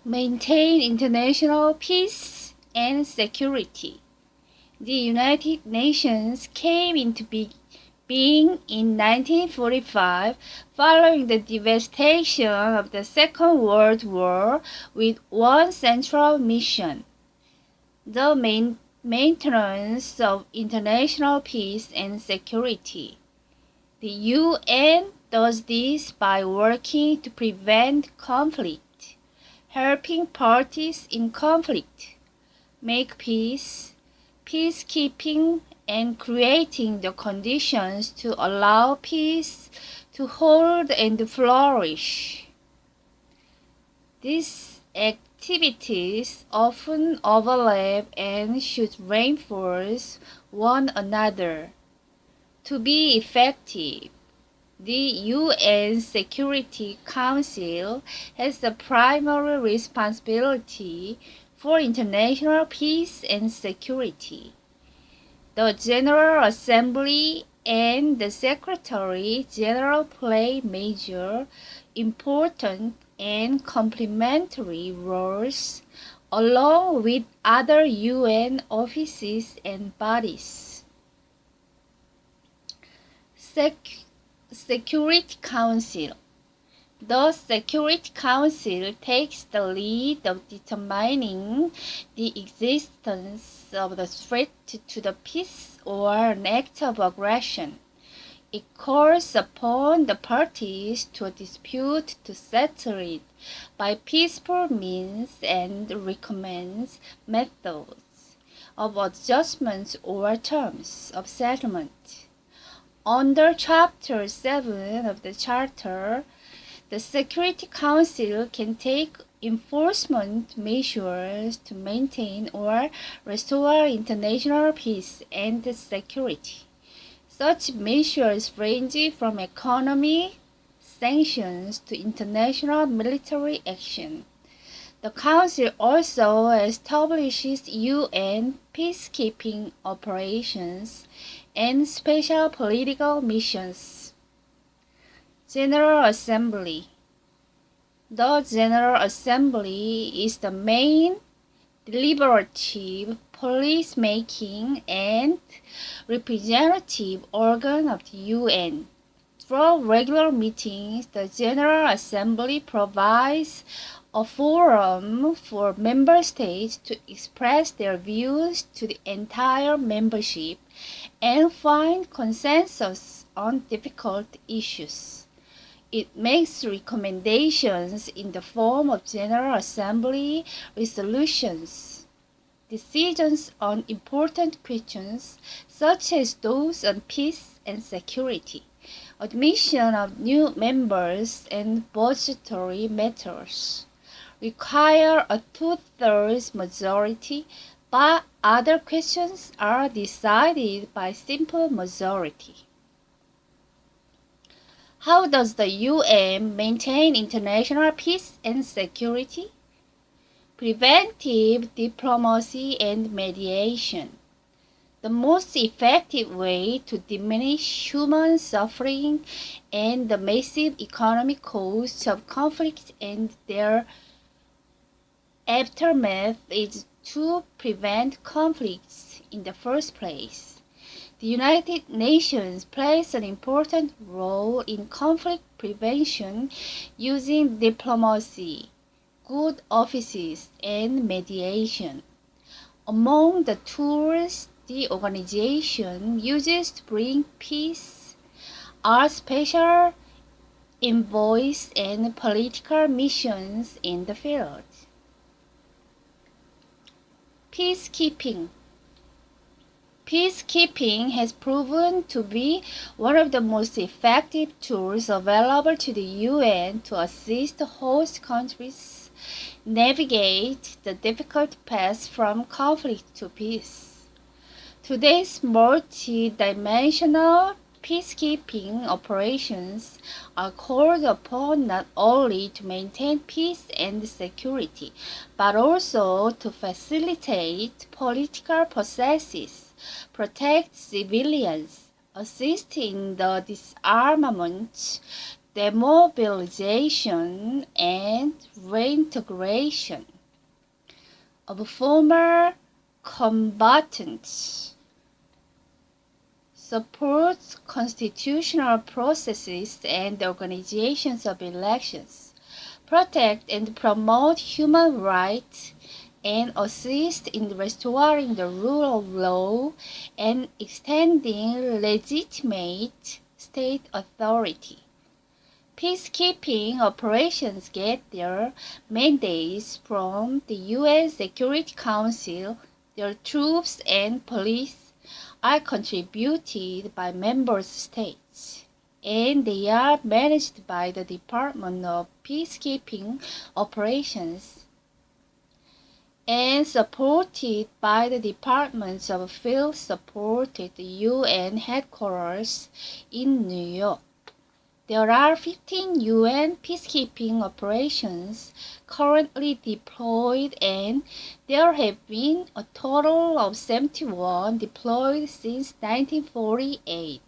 maintain international peace and security. The United Nations came into being in 1945 following the devastation of the Second World War with one central mission: the maintenance of international peace and security. The UN does this by working to prevent conflict, helping parties in conflict make peace, peacekeeping, and creating the conditions to allow peace to hold and flourish. These activities often overlap and should reinforce one another. To be effective, the UN Security Council has the primary responsibility for international peace and security. The General Assembly and the Secretary General play major, important, and complementary roles, along with other UN offices and bodies. Security Council. The Security Council takes the lead of determining the existence of the threat to the peace or an act of aggression. It calls upon the parties to a dispute to settle it by peaceful means and recommends methods of adjustment or terms of settlement. Under Chapter 7 of the Charter, the Security Council can take enforcement measures to maintain or restore international peace and security. Such measures range from economic sanctions to international military action. The Council also establishes UN peacekeeping operations and special political missions. General Assembly. The General Assembly is the main deliberative, policy-making, and representative organ of the UN. Through regular meetings, the General Assembly provides a forum for member states to express their views to the entire membership and find consensus on difficult issues. It makes recommendations in the form of General Assembly resolutions. Decisions on important questions, such as those on peace and security, admission of new members, and budgetary matters, require a two-thirds majority, but other questions are decided by simple majority. How does the UN maintain international peace and security? Preventive diplomacy and mediation. The most effective way to diminish human suffering and the massive economic costs of conflict and their aftermath is to prevent conflicts in the first place. The United Nations plays an important role in conflict prevention using diplomacy, good offices, and mediation. Among the tools the organization uses to bring peace are special envoys and political missions in the field. Peacekeeping. Peacekeeping has proven to be one of the most effective tools available to the UN to assist host countries navigate the difficult path from conflict to peace. Today's multi-dimensional peacekeeping operations are called upon not only to maintain peace and security, but also to facilitate political processes, protect civilians, assist in the disarmament, demobilization and reintegration of former combatants, supports constitutional processes and organizations of elections, protect and promote human rights, and assist in restoring the rule of law and extending legitimate state authority. Peacekeeping operations get their mandates from the UN Security Council. Their troops and police are contributed by member states, and they are managed by the Department of Peacekeeping Operations and supported by the Departments of Field Support at the UN headquarters in New York. There are 15 UN peacekeeping operations currently deployed, and there have been a total of 71 deployed since 1948.